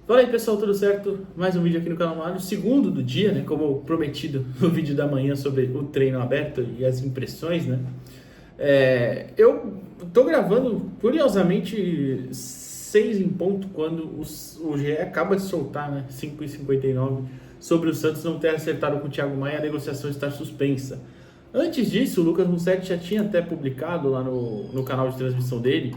Fala aí pessoal, tudo certo? Mais um vídeo aqui no canal Mário, segundo do dia, né? Como prometido no vídeo da manhã sobre o treino aberto e as impressões, né? Eu tô gravando, curiosamente, 6 em ponto, quando o GE acaba de soltar, né? 5h59, sobre o Santos não ter acertado com o Thiago Maia, a negociação estar suspensa. Antes disso, o Lucas Mussetti já tinha até publicado lá no canal de transmissão dele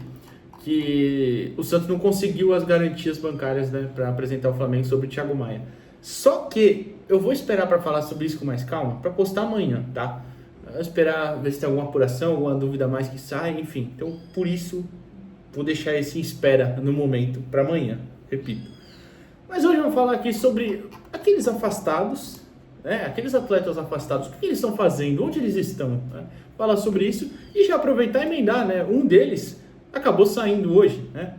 que o Santos não conseguiu as garantias bancárias, né, para apresentar o Flamengo sobre o Thiago Maia. Só que eu vou esperar para falar sobre isso com mais calma, para postar amanhã, tá? Eu vou esperar ver se tem alguma apuração, alguma dúvida mais que sai, enfim. Então, por isso, vou deixar esse em espera no momento para amanhã, repito. Mas hoje eu vou falar aqui sobre aqueles afastados, né? Aqueles atletas afastados, o que eles estão fazendo, onde eles estão, né? Falar sobre isso e já aproveitar e emendar, né? Um deles acabou saindo hoje, né?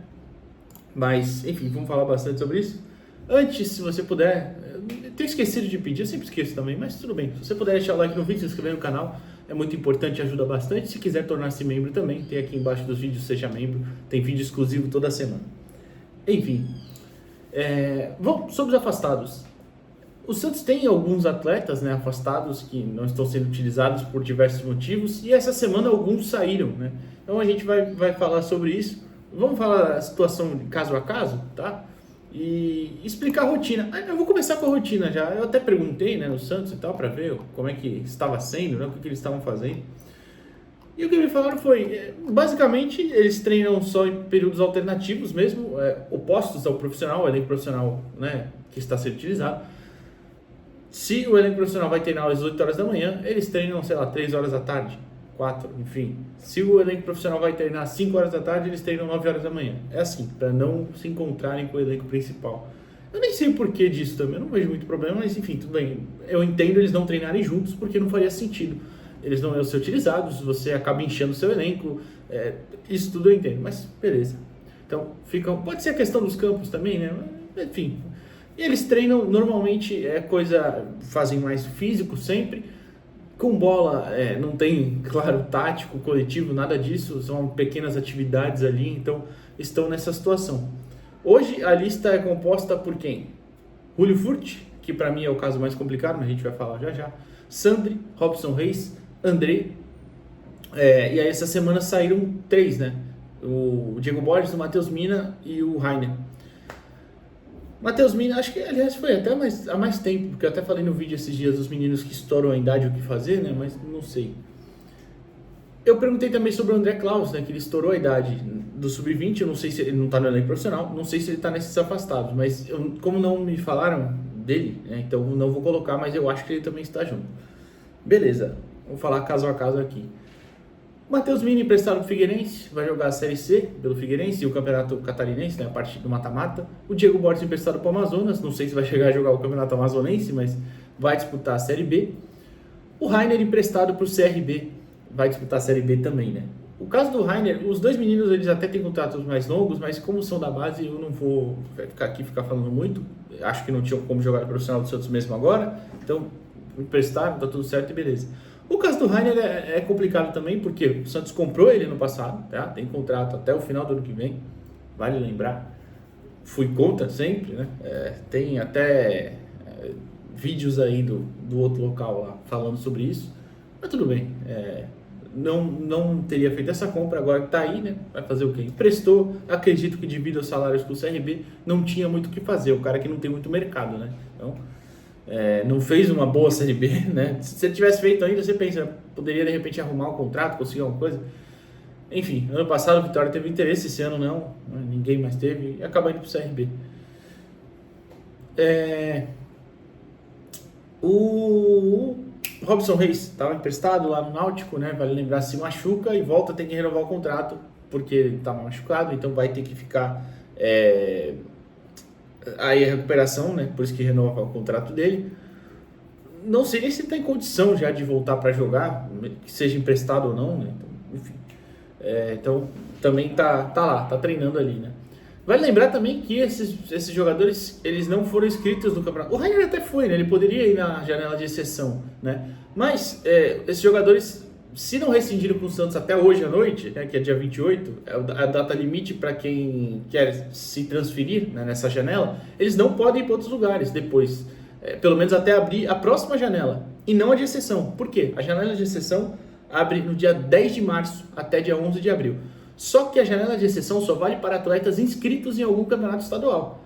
Mas, enfim, vamos falar bastante sobre isso. Antes, se você puder, eu tenho esquecido de pedir, eu sempre esqueço também, mas tudo bem. Se você puder deixar o like no vídeo, se inscrever no canal, é muito importante, ajuda bastante. Se quiser tornar-se membro também, tem aqui embaixo dos vídeos, seja membro, tem vídeo exclusivo toda semana. Enfim, vamos sobre os afastados. O Santos tem alguns atletas, né, afastados que não estão sendo utilizados por diversos motivos e essa semana alguns saíram, né? Então a gente vai falar sobre isso. Vamos falar a situação de caso a caso, tá? E explicar a rotina. Eu vou começar com a rotina já. Eu até perguntei, né, no Santos e tal, para ver como é que estava sendo, né, o que eles estavam fazendo. E o que me falaram foi, basicamente, eles treinam só em períodos alternativos mesmo, opostos ao profissional, ao elenco profissional, né, que está sendo utilizado. Se o elenco profissional vai treinar às 8 horas da manhã, eles treinam, sei lá, 3 horas da tarde, 4, enfim. Se o elenco profissional vai treinar às 5 horas da tarde, eles treinam 9 horas da manhã. É assim, para não se encontrarem com o elenco principal. Eu nem sei o porquê disso também, eu não vejo muito problema, mas enfim, tudo bem. Eu entendo eles não treinarem juntos, porque não faria sentido. Eles não iam ser utilizados, você acaba enchendo o seu elenco, isso tudo eu entendo, mas beleza. Então, pode ser a questão dos campos também, né? Enfim. E eles treinam, normalmente fazem mais físico sempre, com bola, não tem, claro, tático, coletivo, nada disso, são pequenas atividades ali, então estão nessa situação. Hoje a lista é composta por quem? Julio Furt, que para mim é o caso mais complicado, mas a gente vai falar já já, Sandri, Robson Reis, André, e aí essa semana saíram 3, né? O Diego Borges, o Matheus Mina e o Rainer. Matheus Mina, acho que aliás foi até há mais tempo, porque eu até falei no vídeo esses dias dos meninos que estouram a idade o que fazer, né? Mas não sei. Eu perguntei também sobre o André Klaus, né? Que ele estourou a idade do Sub-20, eu não sei se ele não está no elenco profissional, não sei se ele está nesses afastados, mas como não me falaram dele, né? Então não vou colocar, mas eu acho que ele também está junto. Beleza, vou falar caso a caso aqui. Matheus Mina emprestado para o Figueirense, vai jogar a Série C pelo Figueirense e o Campeonato Catarinense, né, a parte do mata-mata. O Diego Borges emprestado para o Amazonas, não sei se vai chegar a jogar o Campeonato Amazonense, mas vai disputar a Série B. O Rainer emprestado para o CRB, vai disputar a Série B também, né? O caso do Rainer, os dois meninos eles até têm contratos mais longos, mas como são da base, eu não vou ficar falando muito. Acho que não tinham como jogar no profissional do Santos mesmo agora, então emprestaram, tá tudo certo e beleza. O caso do Rainer é complicado também, porque o Santos comprou ele no passado, tá? Tem contrato até o final do ano que vem, vale lembrar. Fui contra sempre, né? Tem até vídeos aí do outro local lá falando sobre isso, mas tudo bem. Não teria feito essa compra, agora que tá aí, né? Vai fazer o quê? Emprestou, acredito que devido aos salários com o CRB, não tinha muito o que fazer, o cara que não tem muito mercado, né? Então, não fez uma boa Série B, né? Se ele tivesse feito ainda, você pensa, poderia de repente arrumar um contrato, conseguir alguma coisa. Enfim, ano passado o Vitória teve interesse, esse ano não, ninguém mais teve, e acaba indo pro CRB. O Robson Reis estava emprestado lá no Náutico, né? Vale lembrar, se machuca e volta, tem que renovar o contrato, porque ele estava machucado, então vai ter que ficar aí a recuperação, né? Por isso que renova o contrato dele. Não sei nem se ele está em condição já de voltar para jogar, que seja emprestado ou não, né? Então, enfim. Então também tá lá, tá treinando ali, né? Vale lembrar também que esses jogadores, eles não foram inscritos no campeonato. O Rainer até foi, né? Ele poderia ir na janela de exceção, né? Mas esses jogadores se não rescindirem com o Santos até hoje à noite, né, que é dia 28, é a data limite para quem quer se transferir, né, nessa janela, eles não podem ir para outros lugares depois. Pelo menos até abrir a próxima janela, e não a de exceção. Por quê? A janela de exceção abre no dia 10 de março até dia 11 de abril. Só que a janela de exceção só vale para atletas inscritos em algum campeonato estadual.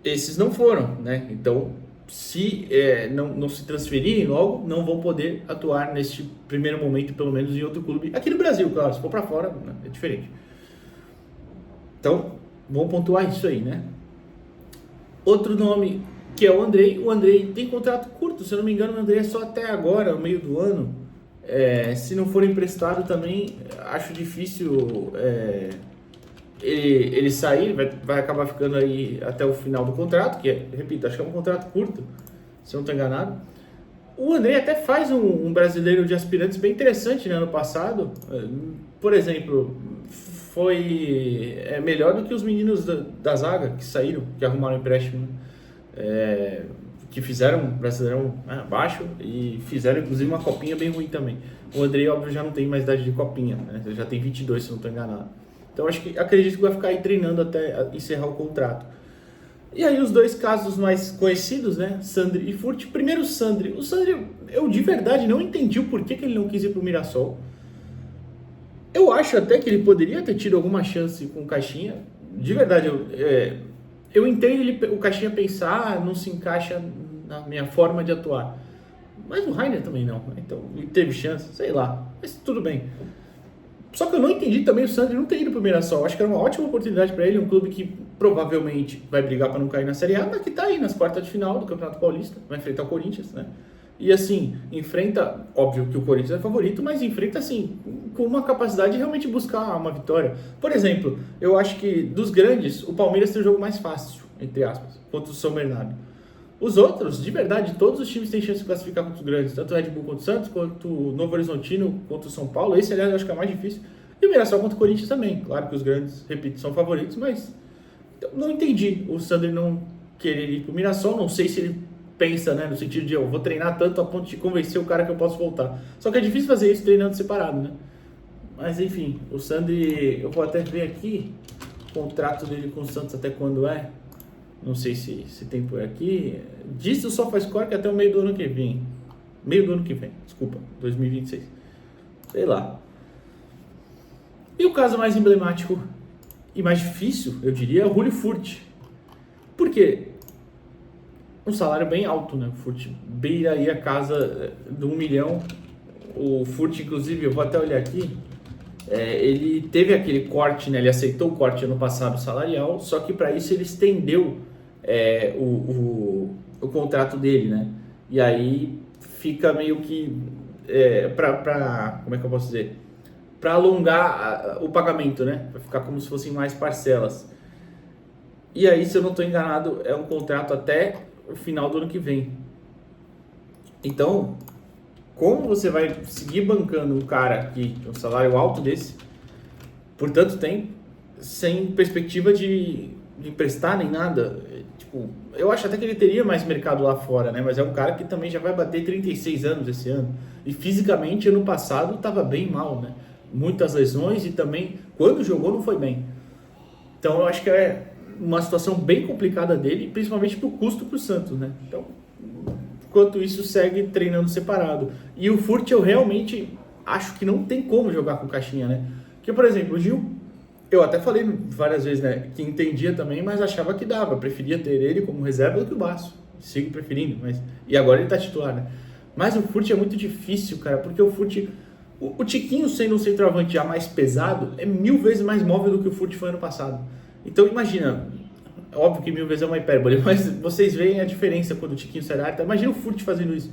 Esses não foram, né? Então, se não se transferirem logo, não vão poder atuar neste primeiro momento, pelo menos em outro clube. Aqui no Brasil, claro, se for para fora, né, é diferente. Então, vamos pontuar isso aí, né? Outro nome que é o Andrei tem contrato curto, se eu não me engano, o Andrei é só até agora, no meio do ano. Se não for emprestado também, acho difícil ele sair, vai acabar ficando aí até o final do contrato, que repito, acho que é um contrato curto, se eu não estou enganado. O Andrei até faz um brasileiro de aspirantes bem interessante, né, ano passado. Por exemplo, foi melhor do que os meninos da zaga que saíram, que arrumaram empréstimo, que fizeram um Brasileirão abaixo e fizeram inclusive uma copinha bem ruim também. O Andrei, óbvio, já não tem mais idade de copinha, né? Ele já tem 22, se não estou enganado. Então acredito que vai ficar aí treinando até encerrar o contrato. E aí os dois casos mais conhecidos, né, Sandri e Furt. Primeiro o Sandri, eu de verdade não entendi o porquê que ele não quis ir pro Mirassol. Eu acho até que ele poderia ter tido alguma chance com o Caixinha. De verdade, eu entendo o Caixinha pensar, não se encaixa na minha forma de atuar. Mas o Rainer também não. Então ele teve chance, sei lá. Mas tudo bem. Só que eu não entendi também o Sandri não ter ido pro Mirassol. Acho que era uma ótima oportunidade para ele. Um clube que provavelmente vai brigar para não cair na Série A, mas que tá aí nas quartas de final do Campeonato Paulista. Vai enfrentar o Corinthians, né? E assim, enfrenta, óbvio que o Corinthians é favorito, mas enfrenta assim, com uma capacidade de realmente buscar uma vitória. Por exemplo, eu acho que dos grandes, o Palmeiras tem o jogo mais fácil, entre aspas, contra o São Bernardo. Os outros, de verdade, todos os times têm chance de classificar contra os grandes, tanto o Red Bull contra o Santos, quanto o Novo Horizontino contra o São Paulo. Esse, aliás, eu acho que é mais difícil. E o Mirassol contra o Corinthians também. Claro que os grandes, repito, são favoritos, mas eu não entendi o Sandri não querer ir pro Mirassol. Não sei se ele pensa, né, no sentido de eu vou treinar tanto a ponto de convencer o cara que eu posso voltar. Só que é difícil fazer isso treinando separado, né? Mas enfim, o Sandri, eu vou até ver aqui o contrato dele com o Santos até quando é. Não sei se tem por aqui. Disse o SofaScore que até o meio do ano que vem. Meio do ano que vem, desculpa, 2026. Sei lá. E o caso mais emblemático e mais difícil, eu diria, é o Julio Furt. Por quê? Um salário bem alto, né? O Furt beira aí a casa de 1 milhão. O Furt, inclusive, eu vou até olhar aqui, ele teve aquele corte, né? Ele aceitou o corte ano passado salarial, só que para isso ele estendeu o contrato dele, né? E aí fica meio que como é que eu posso dizer? Para alongar o pagamento, né? Para ficar como se fossem mais parcelas. E aí, se eu não estou enganado, é um contrato até o final do ano que vem. Então, como você vai seguir bancando um cara que tem um salário alto desse por tanto tempo, sem perspectiva de emprestar nem nada? Tipo, eu acho até que ele teria mais mercado lá fora, né? Mas é um cara que também já vai bater 36 anos esse ano. E fisicamente, ano passado, estava bem mal, né? Muitas lesões e também, quando jogou, não foi bem. Então, eu acho que é uma situação bem complicada dele, principalmente pro custo pro Santos, né? Então, enquanto isso, segue treinando separado. E o Furt, eu realmente acho que não tem como jogar com caixinha, né? Porque, por exemplo, o Gil, eu até falei várias vezes, né, que entendia também, mas achava que dava. Preferia ter ele como reserva do que o Basso. Sigo preferindo, mas... E agora ele tá titular, né? Mas o Furt é muito difícil, cara, porque o Furt... O Tiquinho, sendo um centroavante já mais pesado, é 1000 vezes mais móvel do que o Furt foi ano passado. Então imagina, óbvio que 1000 vezes é uma hipérbole, mas vocês veem a diferença quando o Tiquinho sai da área. Imagina o Furt fazendo isso.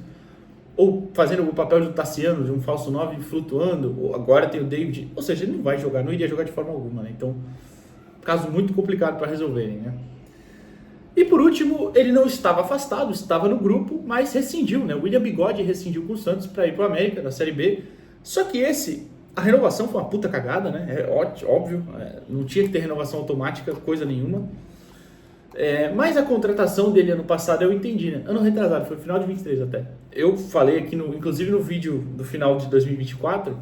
Ou fazendo o papel do Tassiano, de um falso 9 flutuando, ou agora tem o David. Ou seja, ele não vai jogar, não iria jogar de forma alguma, né? Então, caso muito complicado para resolverem, né? E por último, ele não estava afastado, estava no grupo, mas rescindiu, né? O William Bigode rescindiu com o Santos para ir para o América, na Série B. Só que a renovação foi uma puta cagada, né? É óbvio, não tinha que ter renovação automática, coisa nenhuma. Mas a contratação dele ano passado eu entendi, né? Ano retrasado, foi final de 23 até. Eu falei aqui, inclusive no vídeo do final de 2024,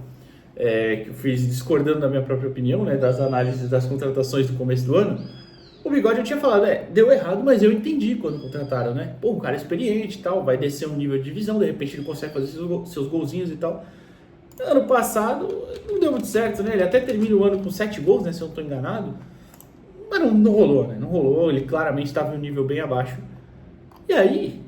que eu fiz discordando da minha própria opinião, né? Das análises das contratações do começo do ano. O Bigode eu tinha falado, deu errado, mas eu entendi quando contrataram, né? Pô, um cara experiente e tal, vai descer um nível de divisão, de repente ele consegue fazer seus golzinhos e tal. Ano passado não deu muito certo, né? Ele até termina o ano com 7 gols, né? Se eu não estou enganado. Mas não rolou, né? Não rolou, ele claramente estava em um nível bem abaixo. E aí,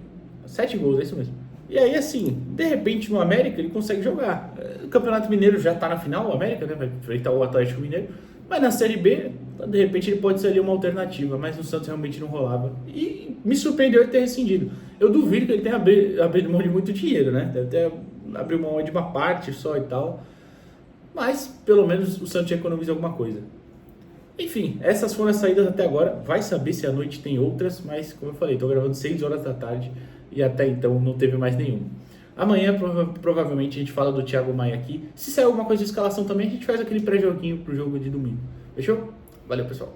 7 gols, é isso mesmo. E aí, assim, de repente no América ele consegue jogar. O Campeonato Mineiro já está na final, o América, né? Vai enfrentar o Atlético Mineiro. Mas na Série B, de repente ele pode ser ali uma alternativa, mas no Santos realmente não rolava. E me surpreendeu ele ter rescindido. Eu duvido que ele tenha abrido mão de muito dinheiro, né? Deve ter abrido mão de uma parte só e tal. Mas, pelo menos, o Santos economiza alguma coisa. Enfim, essas foram as saídas até agora. Vai saber se à noite tem outras, mas como eu falei, estou gravando 6 horas da tarde e até então não teve mais nenhum. Amanhã provavelmente a gente fala do Thiago Maia aqui. Se sair alguma coisa de escalação também, a gente faz aquele pré-joguinho pro jogo de domingo. Fechou? Valeu, pessoal.